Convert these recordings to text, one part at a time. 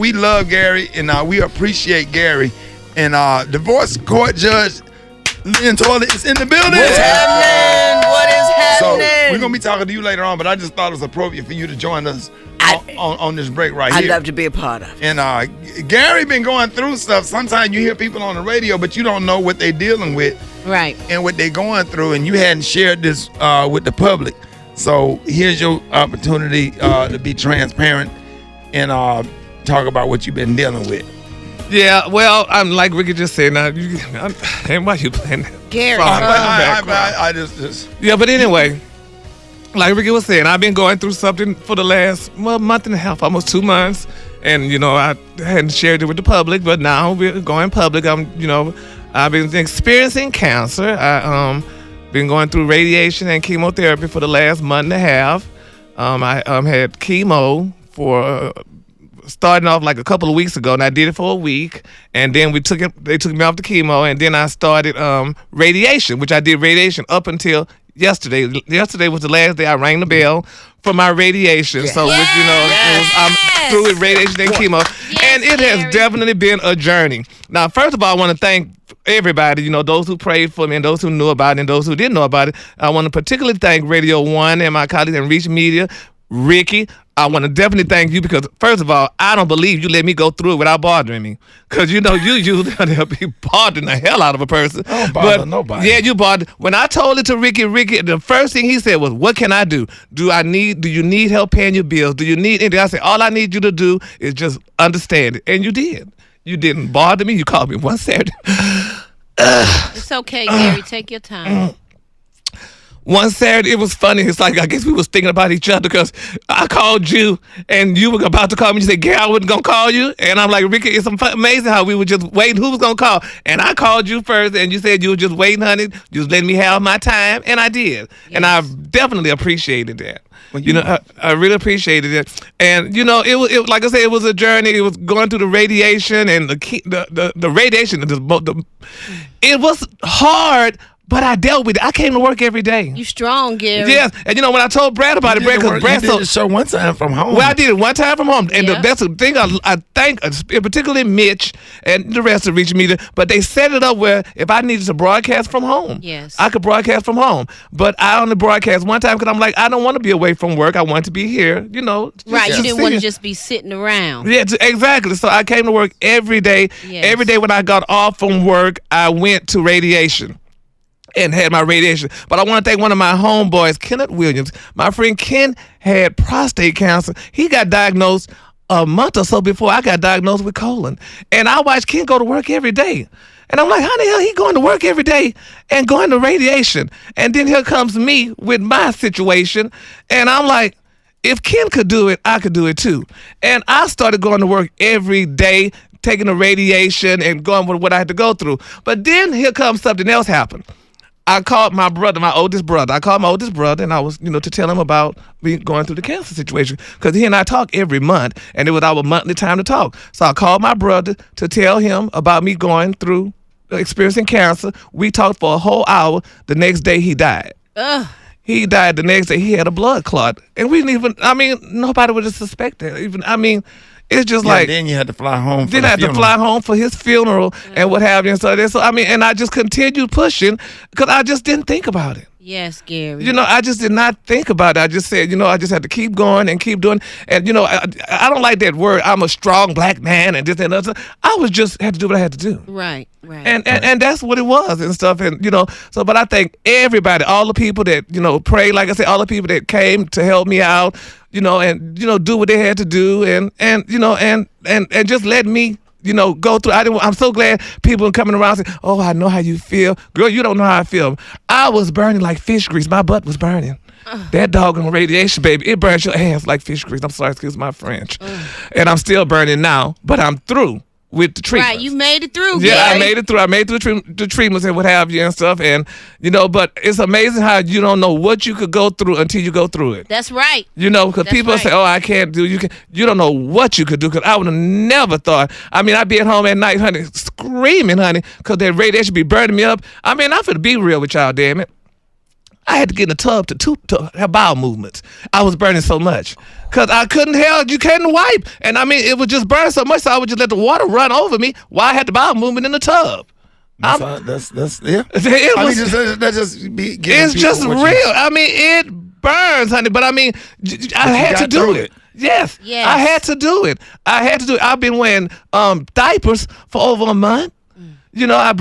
We love Gary, and we appreciate Gary. And divorce court judge Lynn Toilet is in the building. What's happening? What is happening? So we're going to be talking to you later on, but I just thought it was appropriate for you to join us on this break right here. I'd love to be a part of it. And Gary been going through stuff. Sometimes you hear people on the radio, but you don't know what they're dealing with. Right. And what they're going through, and you hadn't shared this with the public. So here's your opportunity to be transparent and talk about what you've been dealing with. Yeah, well, I'm like Ricky just said. Now, and why you playing that? Gary. I just. Yeah, but anyway, like Ricky was saying, I've been going through something for the last month and a half, almost 2 months, and I hadn't shared it with the public, but now we're going public. I've been experiencing cancer. I been going through radiation and chemotherapy for the last month and a half. I had chemo for. Starting off like a couple of weeks ago, and I did it for a week, and then they took me off the chemo, and then I started radiation, which I did radiation up until yesterday. Yesterday was the last day I rang the bell for my radiation. So, I'm through with radiation and chemo, and it has definitely been a journey. Now, first of all, I want to thank everybody, those who prayed for me and those who knew about it and those who didn't know about it. I want to particularly thank Radio 1 and my colleagues in Reach Media. Ricky, I want to definitely thank you because, first of all, I don't believe you let me go through it without bothering me. Because, you usually be bothering the hell out of a person. I don't bother nobody. Yeah, you bothered. When I told it to Ricky, the first thing he said was, what can I do? Do you need help paying your bills? Do you need anything? I said, all I need you to do is just understand it. And you did. You didn't bother me. You called me one Saturday. It's okay, Gary. Take your time. One Saturday, it was funny. It's like, I guess we was thinking about each other because I called you and you were about to call me. You said, Gary, I wasn't going to call you. And I'm like, Ricky, it's amazing how we were just waiting. Who was going to call? And I called you first and you said you were just waiting, honey. You was letting me have my time. And I did. Yes. And I definitely appreciated that. Well, I really appreciated it. And, it was like I said, it was a journey. It was going through the radiation and the radiation. It was hard. But I dealt with it. I came to work every day. You strong, Gary. Yes. And when I told Brad about it, Brad, because Brad did the show one time from home. Well, I did it one time from home. And that's the thing I thank, particularly Mitch and the rest of Reach Media, but they set it up where if I needed to broadcast from home, I could broadcast from home. But I only broadcast one time because I'm like, I don't want to be away from work. I want to be here, Right. You didn't want to just be sitting around. Yeah, exactly. So I came to work every day. Yes. Every day when I got off from work, I went to radiation. And had my radiation. But I want to thank one of my homeboys, Kenneth Williams. My friend Ken had prostate cancer. He got diagnosed a month or so before I got diagnosed with colon. And I watched Ken go to work every day. And I'm like, how the hell he going to work every day and going to radiation? And then here comes me with my situation. And I'm like, if Ken could do it, I could do it too. And I started going to work every day, taking the radiation and going with what I had to go through. But then here comes something else happened. I called my brother, my oldest brother. And I was, to tell him about me going through the cancer situation. Because he and I talk every month, and it was our monthly time to talk. So I called my brother to tell him about me going through experiencing cancer. We talked for a whole hour. The next day, he died. Ugh. He died the next day. He had a blood clot. And we didn't even, nobody would have suspected that. It's just like. Then you had to fly home for Then the I had funeral. to fly home for his funeral and what have you. And so and I just continued pushing because I just didn't think about it. Yes, Gary. I just did not think about it. I just said, I just had to keep going and keep doing. And, I don't like that word. I'm a strong black man and this and that. I was just had to do what I had to do. Right. And that's what it was and stuff. And, but I thank everybody, all the people that, prayed, like I said, all the people that came to help me out, and, do what they had to do and just let me, go through. I'm so glad people are coming around and saying, oh, I know how you feel. Girl, you don't know how I feel. I was burning like fish grease. My butt was burning. That doggone radiation, baby, it burns your ass like fish grease. I'm sorry, excuse my French. And I'm still burning now, but I'm through with the treatment. Right, you made it through, Yeah, Gary. I made it through. I made it through the treatments and what have you and stuff. And, but it's amazing how you don't know what you could go through until you go through it. That's right. Because people say, oh, I can't do, you don't know what you could do, because I would have never thought. I'd be at home at night, honey, screaming, honey, because that radiation be burning me up. I'm finna be real with y'all, damn it. I had to get in the tub to have bowel movements. I was burning so much because I couldn't you couldn't wipe. And I mean, it was just burning so much, so I would just let the water run over me while I had the bowel movement in the tub. That's yeah. It's just real. I mean, it burns, honey. But I mean, I had to do it. Yes, I had to do it. I've been wearing diapers for over a month. You know, I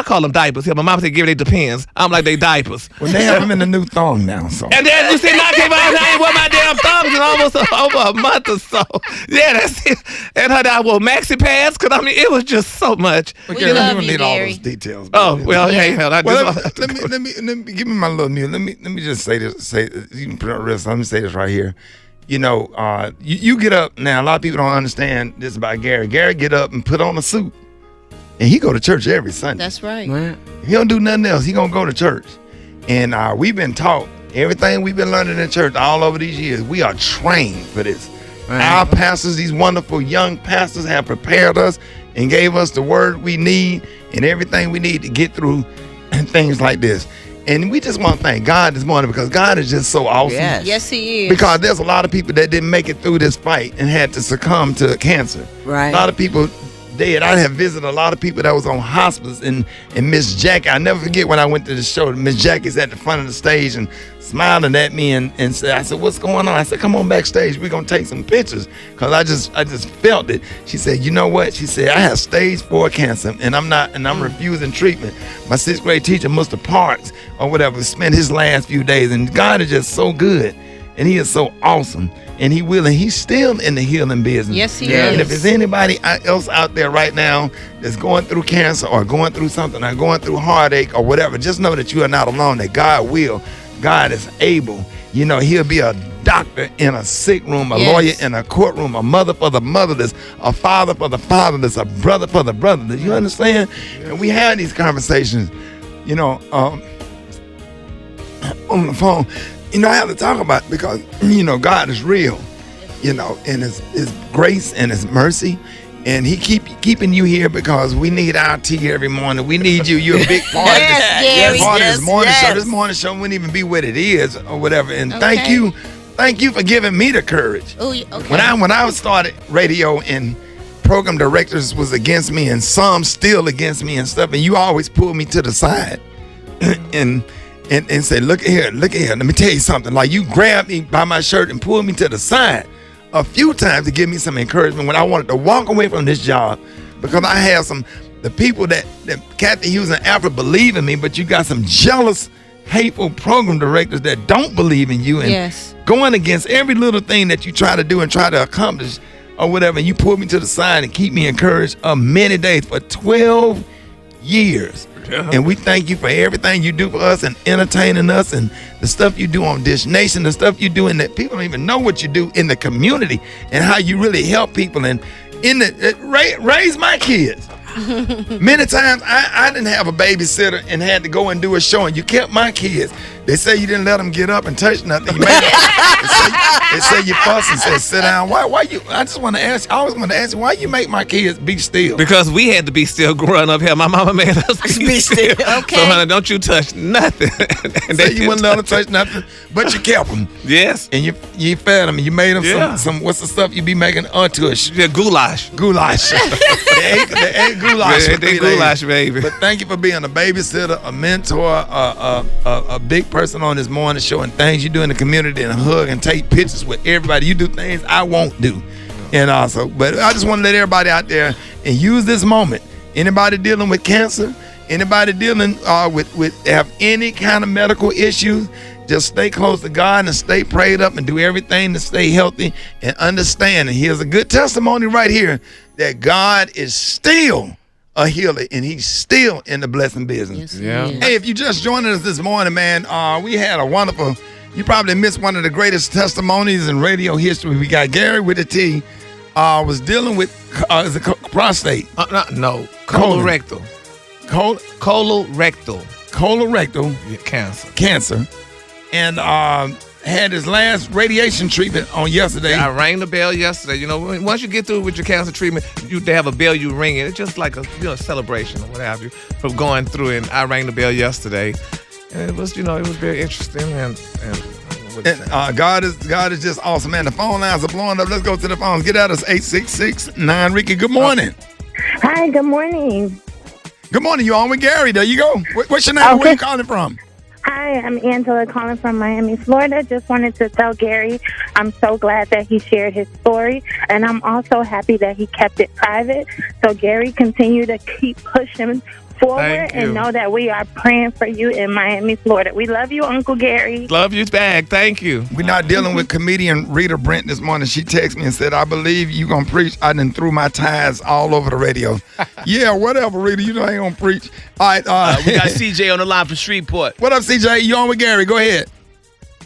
call them diapers. Yeah, my mom said, give it depends. I'm like, they diapers. Well, they have them in the new thong now, so. And then you see, I ain't wear my damn thongs in almost over a month or so. Yeah, that's it. And I wore maxi pads, because I mean, it was just so much. We love you, need all Gary. those details. Oh, well, yeah. Let me give me my little news. Let me just say this. You can put on risk. Let me say this right here. You know, you get up now. A lot of people don't understand this about Gary. Gary get up and put on a suit. And he go to church every Sunday. That's right. He don't do nothing else. He gonna go to church. And we've been taught everything we've been learning in church all over these years. We are trained for this. Right. Our pastors, these wonderful young pastors, have prepared us and gave us the word we need and everything we need to get through things like this. And we just want to thank God this morning because God is just so awesome. Yes, He is. Because there's a lot of people that didn't make it through this fight and had to succumb to cancer. Right. A lot of people dead. I have visited a lot of people that was on hospice, and Miss Jackie, I never forget when I went to the show, Miss Jackie's at the front of the stage and smiling at me and said, I said, what's going on? I said, come on backstage, we're gonna take some pictures, because I just felt it. She said, you know what? She said, I have stage 4 cancer and I'm refusing treatment. My 6th grade teacher, Mr. Parks or whatever, spent his last few days, and God is just so good and He is so awesome. And He's still in the healing business. Yes, He is. And if there's anybody else out there right now that's going through cancer or going through something or going through heartache or whatever, just know that you are not alone, that God will. God is able. You know, He'll be a doctor in a sick room, a lawyer in a courtroom, a mother for the motherless, a father for the fatherless, a brother for the brotherless. You understand? And we had these conversations, you know, on the phone. You know, I have to talk about it because, you know, God is real, you know, and His grace and His mercy. And He keeping you here because we need our tea every morning. We need you. You're a big part of this morning show. This morning show wouldn't even be what it is or whatever. And thank you for giving me the courage. Oh, okay. When I started radio and program directors was against me and some still against me and stuff, and you always pulled me to the side and say, look here, let me tell you something. Like, you grabbed me by my shirt and pulled me to the side a few times to give me some encouragement when I wanted to walk away from this job, because I have the people that Kathy Hughes and Alfred believe in me, but you got some jealous, hateful program directors that don't believe in you and going against every little thing that you try to do and try to accomplish or whatever. And you pull me to the side and keep me encouraged many days for 12 years. And we thank you for everything you do for us and entertaining us, and the stuff you do on Dish Nation, the stuff you do in that people don't even know what you do in the community and how you really help people and raise my kids. Many times I didn't have a babysitter and had to go and do a show, and you kept my kids. They say you didn't let them get up and touch nothing. You made they say you fuss and say sit down. Why you? I just want to ask. I always want to ask you, why you make my kids be still? Because we had to be still growing up here. My mama made us be still. Okay. So honey, don't you touch nothing. And so you wouldn't let them touch nothing, but you kept them. Yes. And you fed them and you made them some what's the stuff you be making tush? Yeah, goulash. Goulash. they ate goulash. They goulash, baby. But thank you for being a babysitter, a mentor, a big person on this morning show, and things you do in the community, and hug and take pictures with everybody. You do things I won't do. And also, but I just want to let everybody out there and use this moment. Anybody dealing with cancer, anybody dealing with have any kind of medical issues, just stay close to God and stay prayed up and do everything to stay healthy and understand. And here's a good testimony right here that God is still a healer and He's still in the blessing business. Yes, Hey, if you just joined us this morning, man, we had a wonderful, you probably missed one of the greatest testimonies in radio history. We got Gary with the T, was dealing with prostate. No, colorectal. Colorectal Cancer. And had his last radiation treatment on yesterday. I rang the bell yesterday. You know, once you get through with your cancer treatment, they have a bell you ring it. It's just like a celebration or what have you from going through. And I rang the bell yesterday, And it was, it was very interesting And God is just awesome, man. The phone lines are blowing up. Let's go to the phones. Get at us, 866-9 Ricky. Good morning. Hi, good morning. Good morning. You on with Gary? There you go. What's your name? Okay. Where you calling from? Hi, I'm Angela calling from Miami, Florida. Just wanted to tell Gary I'm so glad that he shared his story, and I'm also happy that he kept it private. So, Gary, continue to keep pushing forward and know that we are praying for you in Miami, Florida. We love you, Uncle Gary. Love you back. Thank you. We're not dealing with comedian Rita Brent this morning. She texted me and said, I believe you going to preach. I done threw my ties all over the radio. Yeah, whatever, Rita. You know I ain't going to preach. All right. We got CJ on the line from Shreveport. What up, CJ? You on with Gary? Go ahead.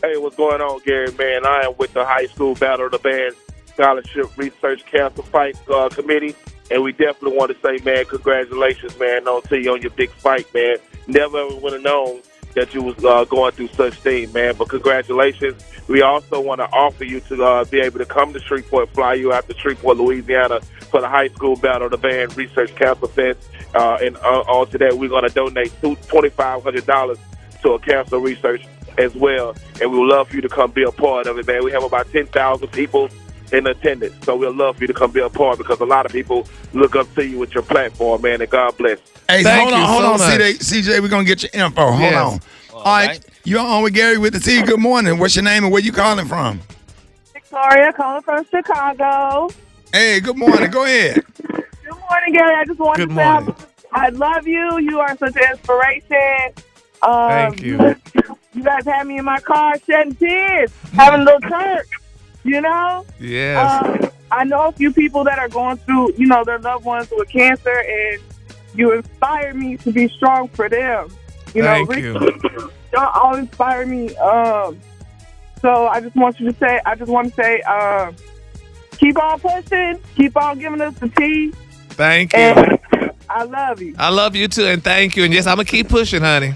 Hey, what's going on, Gary, man? I am with the High School Battle of the Bands Scholarship Research Council Fight Committee. And we definitely want to say, man, congratulations, man, on your big fight, man. Never ever would have known that you was going through such thing, man. But congratulations. We also want to offer you to be able to come to Shreveport, fly you out to Shreveport, Louisiana for the High School Battle of the Band Research Council Fest. And on to that, we're going to donate $2,500 to a cancer research as well. And we would love for you to come be a part of it, man. We have about 10,000 people in attendance. So we'd love for you to come be a part because a lot of people look up to you with your platform, man, and God bless. Hey, Thank hold you on, so much. CJ, we're going to get your info. Hold Yes. on. All right. You're on with Gary with the T. Good morning. What's your name and where you calling from? Victoria, calling from Chicago. Hey, good morning. Go ahead. Good morning, Gary. I just wanted to say I love you. You are such an inspiration. Thank you. You guys had me in my car shedding tears, having a little church. Yes. I know a few people that are going through, their loved ones with cancer, and you inspire me to be strong for them. Thank Ricky, you. Y'all all inspire me. So I just want to say, keep on pushing, keep on giving us the tea. Thank you. And I love you. I love you too, and thank you. And yes, I'm going to keep pushing, honey.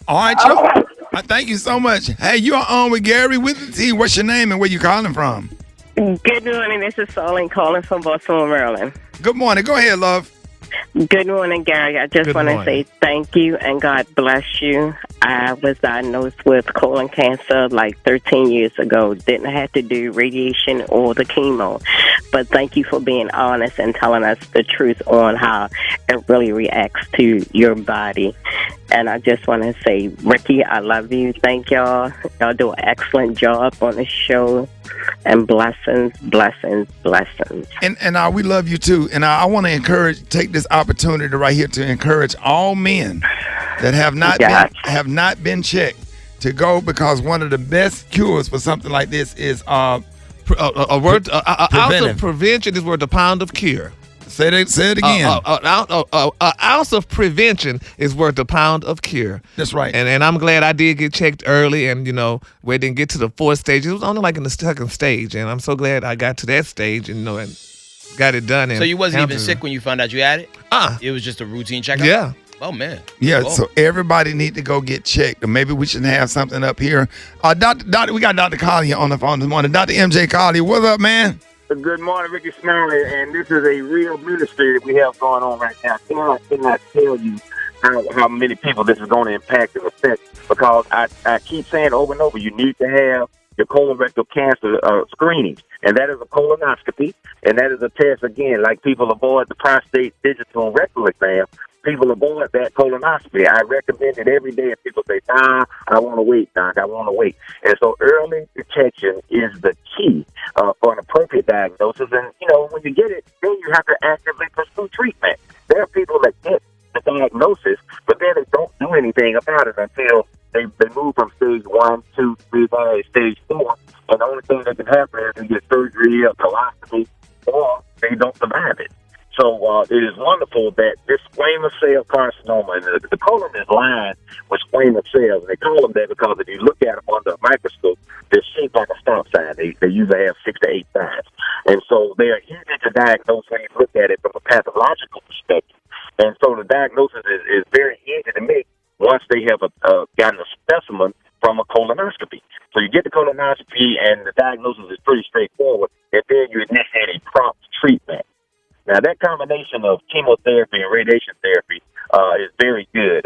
All right, y'all. Thank you so much. Hey, you're on with Gary with the T. What's your name and where you calling from? Good morning. This is Solene calling from Baltimore, Maryland. Good morning. Go ahead, love. Good morning, Gary. I just want to say thank you and God bless you. I was diagnosed with colon cancer like 13 years ago. Didn't have to do radiation or the chemo. But thank you for being honest and telling us the truth on how it really reacts to your body. And I just want to say, Ricky, I love you. Thank y'all. Y'all do an excellent job on the show. And blessings, blessings, blessings. And we love you too. And I want to take this opportunity right here to encourage all men that have not been checked to go, because one of the best cures for something like this is ounce of prevention is worth a pound of cure. Say it again. An ounce of prevention is worth a pound of cure. That's right. And I'm glad I did get checked early, and we didn't get to the fourth stage. It was only like in the second stage, and I'm so glad I got to that stage and and got it done. So you wasn't even sick when you found out you had it? It was just a routine checkup? Yeah. Oh, man. Yeah, Whoa. So everybody need to go get checked. Or maybe we should have something up here. Doctor, we got Dr. Collier on the phone this morning. Dr. MJ Collier, what's up, man? Good morning, Rickey Smiley, and this is a real ministry that we have going on right now. I cannot tell you how many people this is going to impact and affect, because I keep saying over and over, you need to have your colorectal cancer screening, and that is a colonoscopy, and that is a test, again, like people avoid the prostate digital rectal exam. People avoid that colonoscopy. I recommend it every day, and people say, I want to wait, Doc, I want to wait. And so early detection is the key for an appropriate diagnosis. And, when you get it, then you have to actively pursue treatment. There are people that get the diagnosis, but then they don't do anything about it until they move from stage 1, 2, 3, to stage 4. And the only thing that can happen is they get surgery or colostomy, or they don't survive it. So it is wonderful that this squamous cell carcinoma, and the colon is lined with squamous cells. And they call them that because if you look at them under a microscope, they're shaped like a stop sign. They usually have 6 to 8 sides. And so they are easy to diagnose when you look at it from a pathological perspective. And so the diagnosis is very easy to make once they have gotten a specimen from a colonoscopy. So you get the colonoscopy, and the diagnosis is pretty straightforward, and then you initiate a prompt treatment. Now, that combination of chemotherapy and radiation therapy is very good.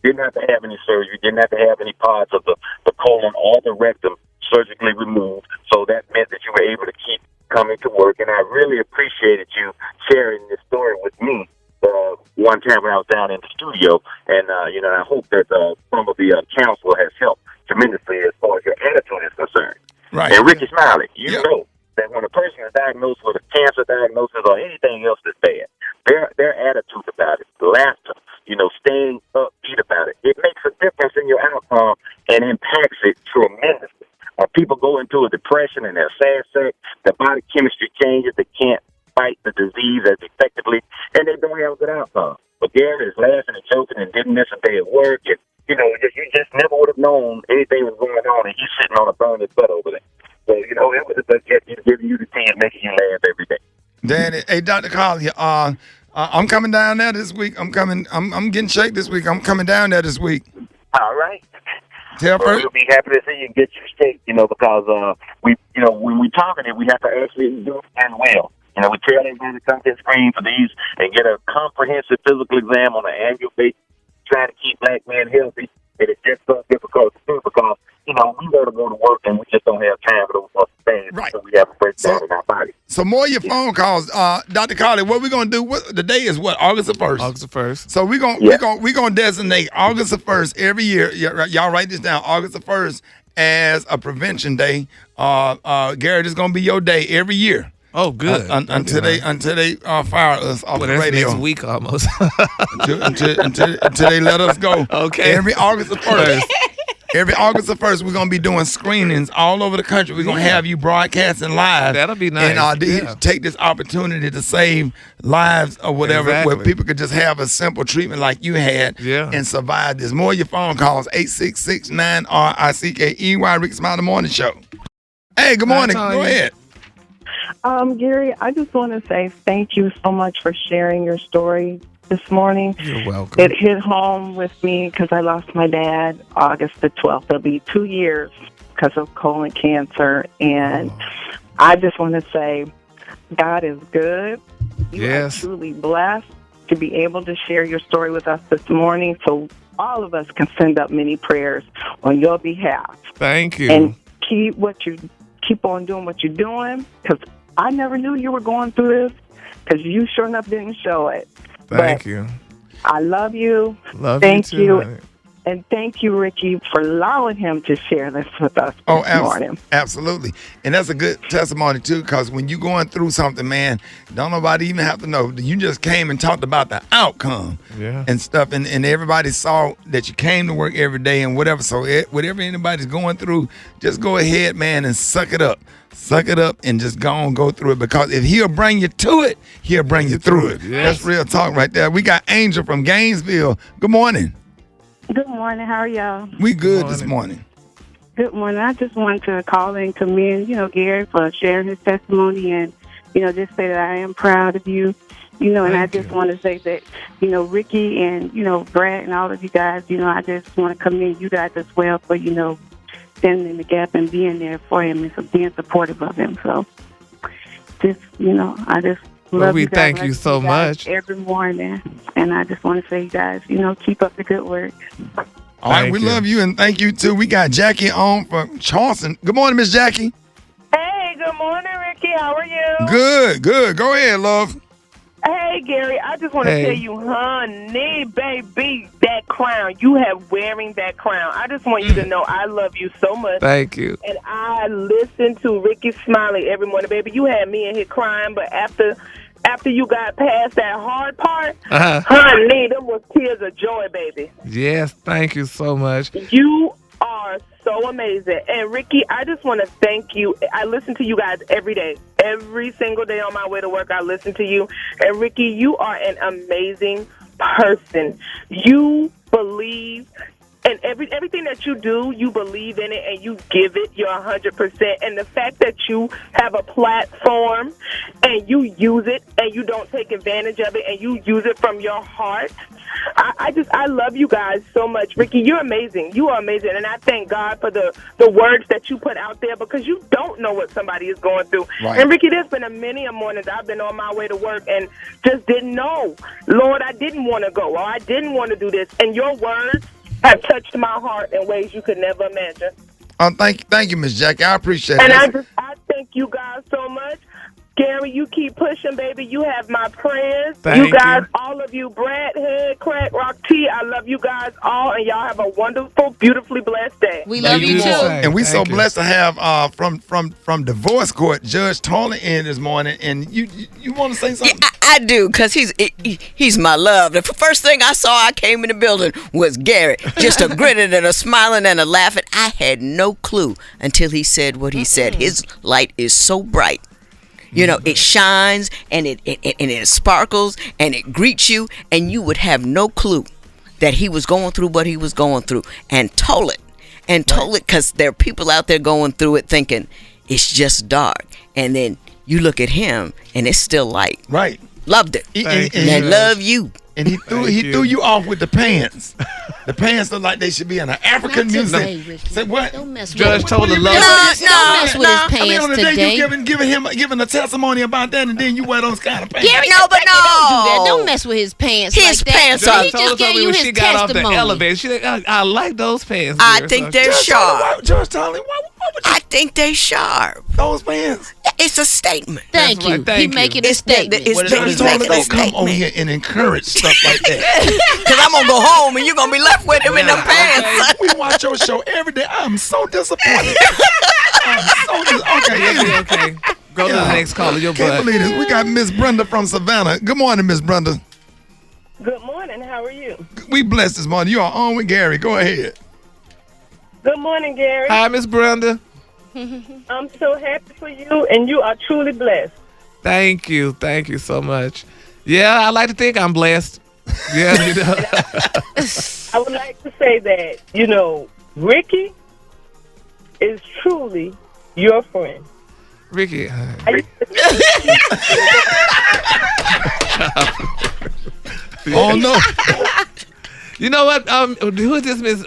didn't have to have any surgery, didn't have to have any parts of the colon or the rectum surgically removed. So that meant that you were able to keep coming to work. And I really appreciated you sharing this story with me one time when I was down in the studio. And, I hope that some of the counsel has helped tremendously as far as your attitude is concerned. Right. And Rickey Smiley, you know that when a person is diagnosed with a cancer diagnosis or anything else that's bad, their attitude about it, laughter, staying upbeat about it, it makes a difference in your outcome and impacts it tremendously. When people go into a depression and they're sad, their body chemistry changes, they can't fight the disease as effectively, and they don't have a good outcome. But Gary is laughing and joking and didn't miss a day at work, and you just never would have known anything was going on, and he's sitting on a burning butt over there. So it was a good gift giving you the tea and making you laugh every day. Danny, hey, Dr. Collier, I'm coming down there this week. I'm getting shake this week. I'm coming down there this week. All right. We'll be happy to see you get your steak, because when we talking it, we have to actually do it as well. We tell everybody to come to the screen for these and get a comprehensive physical exam on an annual basis, trying to keep black men healthy. And it's just so difficult to do because, we got to go to work and we just don't have time for those sorts of things. Right. So we have a breakdown in our body. So more of your phone calls. Dr. Collier, what we're going to do, the day is what, August the 1st? August the 1st. So we're gonna designate August the 1st every year. Y'all write this down, August the 1st as a prevention day. Gary, this is going to be your day every year. Oh, good. Until they fire us off the that's radio. next week almost. until they let us go. Okay. Every August the 1st. Every August the 1st, we're going to be doing screenings all over the country. We're going to have you broadcasting live. That'll be nice. And take this opportunity to save lives or whatever, where people could just have a simple treatment like you had and survive this. More of your phone calls, 866-9-RICKEY, Rickey Smiley Morning Show. Hey, good morning. Go ahead. Gary, I just want to say thank you so much for sharing your story this morning. You're welcome. It hit home with me because I lost my dad August the 12th. It'll be 2 years because of colon cancer. And I just want to say God is good. You are truly blessed to be able to share your story with us this morning so all of us can send up many prayers on your behalf. Thank you. And keep on doing what you're doing, because I never knew you were going through this, because you sure enough didn't show it. Thank you. I love you. Thank you. Honey. And thank you, Rickey, for allowing him to share this with us this morning. Absolutely. And that's a good testimony, too, because when you're going through something, man, don't nobody even have to know. You just came and talked about the outcome and stuff, and everybody saw that you came to work every day and whatever. So whatever anybody's going through, just go ahead, man, and suck it up. Suck it up and just go through it, because if he'll bring you to it, he'll bring you through it. Yes. That's real talk right there. We got Angel from Gainesville. Good morning. Good morning. How are y'all? We good this morning. Good morning. I just wanted to call and commend, Gary for sharing his testimony and, just say that I am proud of you. And I just want to say that, Rickey and, Brad and all of you guys, I just want to commend you guys as well for, standing in the gap and being there for him and being supportive of him. So just, I just love we you guys. Thank you so much. Every morning. And I just want to say, you guys, keep up the good work. All right, we love you and thank you too. We got Jackie on from Charleston. Good morning, Miss Jackie. Hey, good morning, Rickey. How are you? Good. Go ahead, love. Hey, Gary, I just want to tell you, honey, baby, that crown, you have wearing that crown. I just want you to know I love you so much. Thank you. And I listen to Rickey Smiley every morning, baby. You had me in here crying, but after you got past that hard part, honey, them was tears of joy, baby. Yes, thank you so much. You are so amazing. And Rickey, I just want to thank you. I listen to you guys every day. Every single day on my way to work, I listen to you. And Rickey, you are an amazing person. You believe in everything that you do, you believe in it and you give it your 100%. And the fact that you have a platform and you use it and you don't take advantage of it and you use it from your heart, I love you guys so much. Rickey, you're amazing. You are amazing. And I thank God for the words that you put out there, because you don't know what somebody is going through. Right. And Rickey, there's been many mornings I've been on my way to work and just didn't know. Lord, I didn't want to go, or I didn't want to do this. And your words have touched my heart in ways you could never imagine. Thank you, Miss Jackie. I appreciate And it. I thank you guys so much. Gary, you keep pushing, baby. You have my prayers. Thank you guys, you. all of you, Brad, Head, Crack, Rock T, I love you guys all, and y'all have a wonderful, beautifully blessed day. We love you too. And we so Thank you. blessed to have from divorce court Judge Tolan in this morning. And you want to say something? Yeah, I do, because he's my love. The first thing I saw, I came in the building, was Gary. Just a grinning and a smiling and a laughing. I had no clue until he said what he said. His light is so bright. You know, it shines and it sparkles and it greets you, and you would have no clue that he was going through what he was going through, and told it because there are people out there going through it thinking it's just dark, and then you look at him and it's still light. Right. Loved it. And I love you. And he threw you off with the pants. The pants look like they should be in an African today, music. Ricky. Say what? Don't mess with Judge him. told the love. Don't mess with his pants I mean, on the day today. you giving a testimony about that, and then you wear those kind of pants. Gary, No, but don't do that. no. Don't mess with his pants. His like that. pants are- He just gave you when his she got off the testimony. elevator. She said, I like those pants. I dear." think So- they're sharp. Judge Tolan, what would you I think they sharp. those pants? It's a statement. Thank That's you. right, thank He you. making a It's statement. It's What is- he's what is- Judge making Tolan a don't come on statement. here and encourage stuff like that. Because I'm going to go home and you're going to be left with him in them pants. We watch your show every day. I'm so disappointed. Okay. Okay. Go to the next caller. Your Can't butt. believe this. We got Miss Brenda from Savannah. Good morning, Miss Brenda. Good morning. How are you? We blessed this morning. You are on with Gary. Go ahead. Good morning, Gary. Hi, Miss Brenda. I'm so happy for you, and you are truly blessed. Thank you. Thank you so much. Yeah, I like to think I'm blessed. Yeah, you know. I would like to say that, Ricky is truly your friend. Ricky. Oh no, You know what? Who is this, Miss?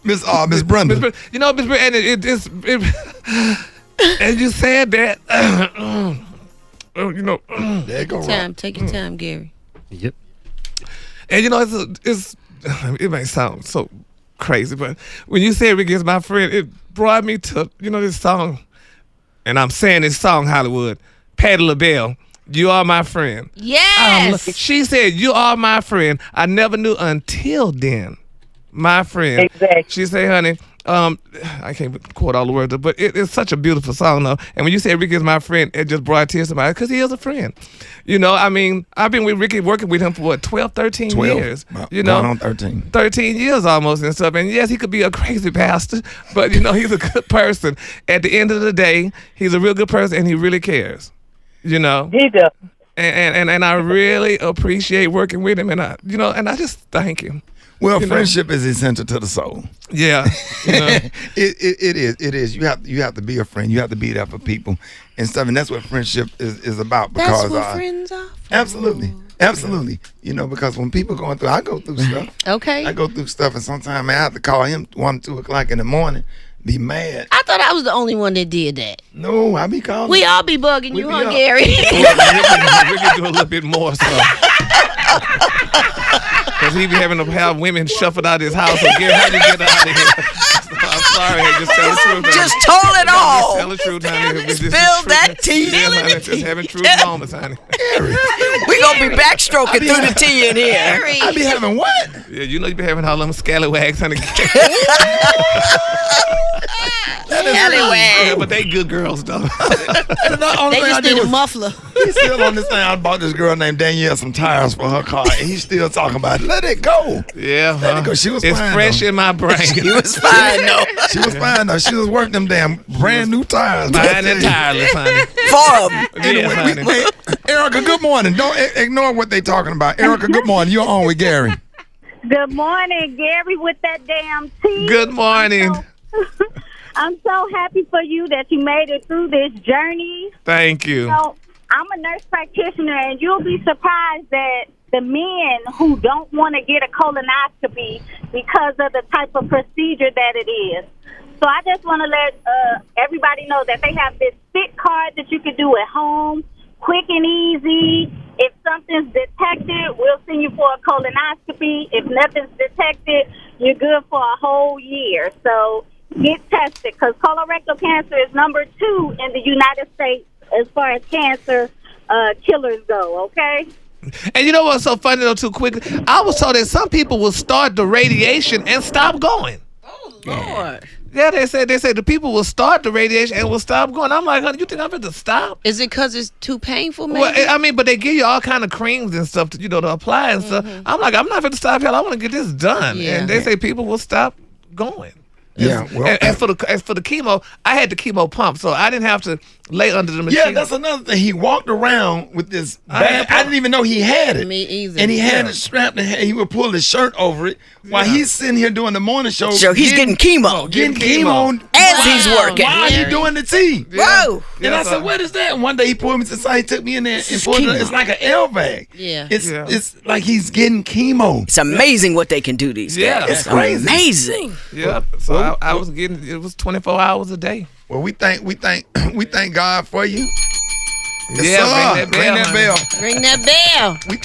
Miss Brenda. Miss, you know, Miss, and and you said that. There you go. Take your time, Gary. Yep. And it may sound so crazy, but when you say Ricky is my friend, it brought me to this song, and I'm saying this song, Hollywood, Patti LaBelle. You are my friend. Yes. She said, "You are my friend. I never knew until then, my friend." Exactly. She said, "Honey, I can't quote all the words, but it's such a beautiful song, though." And when you say Ricky is my friend, it just brought tears to my eyes because he is a friend. I mean, I've been with Ricky, working with him for what, 12, 13 years. Going on 13. 13 years almost and stuff. And yes, he could be a crazy pastor, but he's a good person. At the end of the day, he's a real good person and he really cares. He does. And I really appreciate working with him, and I just thank him. Well, friendship is essential to the soul. Yeah, it is. You have to be a friend. You have to be there for people and stuff, and that's what friendship is about. Because That's what friends are. absolutely. Because when people going through, I go through stuff. Okay. I go through stuff, and sometimes I have to call him 1, 2 o'clock in the morning. Be mad. I thought I was the only one that did that. No, I be calling. We all be bugging you, be huh, up. Gary? Ricky do a little bit more so. Because he be having to have women shuffled out his house. So Gary, how do you get out of here? I'm sorry, just tell the truth. Honey. Just told it all. Just tell the truth, honey. This is Spill truth. that tea. Yeah, honey, just having truth moments, honey. We gonna be backstroking through the tea in here. I be having what? Yeah, you be having all them scallywags, honey. Anyway. Yeah, but they good girls, though. They just need a muffler. He's still on this thing. I bought this girl named Danielle some tires for her car, and he's still talking about it. Let it go. Yeah, Let it go. She was it's fine, fresh though. in my brain. She was fine, though. She was fine though. She was working them damn brand new tires. Fine and tireless, honey. For 'em. Anyway, Yes, honey. wait, Erica, good morning. Don't ignore what they talking about. Erica, good morning. You're on with Gary. Good morning, Gary, with that damn tea. Good morning. I'm so happy for you that you made it through this journey. Thank you. So, I'm a nurse practitioner, and you'll be surprised that the men who don't want to get a colonoscopy because of the type of procedure that it is. So I just want to let everybody know that they have this fit card that you can do at home, quick and easy. If something's detected, we'll send you for a colonoscopy. If nothing's detected, you're good for a whole year. So get tested, because colorectal cancer is number 2 in the United States as far as cancer killers go, okay? And you know what's so funny, though, too quickly? I was told that some people will start the radiation and stop going. Oh, Lord. Yeah, they said the people will start the radiation and will stop going. I'm like, honey, you think I'm going to stop? Is it because it's too painful, maybe? Well, I mean, but they give you all kind of creams and stuff to apply and stuff. I'm like, I'm not going to stop, hell. I want to get this done. Yeah. And they say people will stop going. Yeah, well, as for the chemo, I had the chemo pump, so I didn't have to lay under the machine. Yeah, that's another thing. He walked around with this bag. I didn't even know he had it. Me either. And he had it strapped, and he would pull his shirt over it while he's sitting here doing the morning show. So he's getting chemo. Getting chemo. As he's working. While he doing the tea. Whoa. And I said, what is that? And one day he pulled me to the side, he took me in there and pulled it. It's like an L bag. Yeah. It's like he's getting chemo. It's amazing what they can do these days. Yeah, it's crazy. Amazing. Yeah. So I was getting, it was 24 hours a day. Well, we thank God for you. Yeah, ring that bell. Ring that bell. We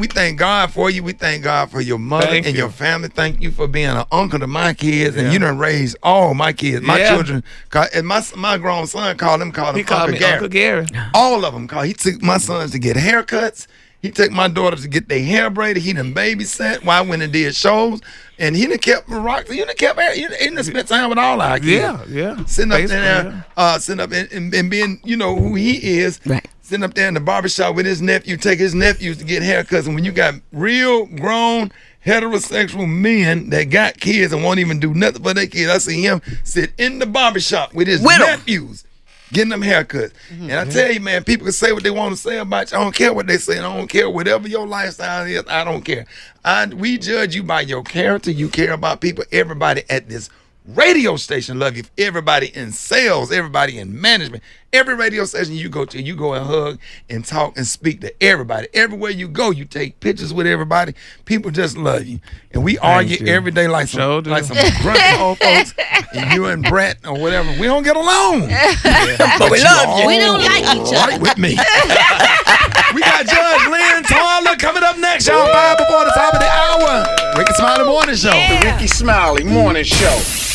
thank God for you. We thank God for your mother and your family. Thank you for being an uncle to my kids, and you done raised all my kids, my children. And my grown son called him Uncle Gary. All of them called. He took my sons to get haircuts. He took my daughters to get their hair braided. He done babysat while I went and did shows. And he done kept rock. He done spent time with all our kids. Yeah. Sitting up there, sitting up and being, who he is. Right. Sitting up there in the barbershop with his nephew, take his nephews to get haircuts. And when you got real grown heterosexual men that got kids and won't even do nothing for their kids, I see him sit in the barbershop with his nephews. Getting them haircuts. And I tell you, man, people can say what they want to say about you. I don't care what they say. I don't care. Whatever your lifestyle is, I don't care. We judge you by your character. You care about people. Everybody at this radio station love you. Everybody in sales, everybody in management, every radio station you go to, you go and hug and talk and speak to everybody. Everywhere you go, you take pictures with everybody. People just love you. And we argue every day like some grumpy old folks. And you and Brett or whatever, we don't get along. But we love you. We don't like each other. Right with me. We got Judge Lynn Tarler coming up next, y'all. 5 before the top of the hour. Rickey Smiley Morning Show. The Rickey Smiley Morning Show.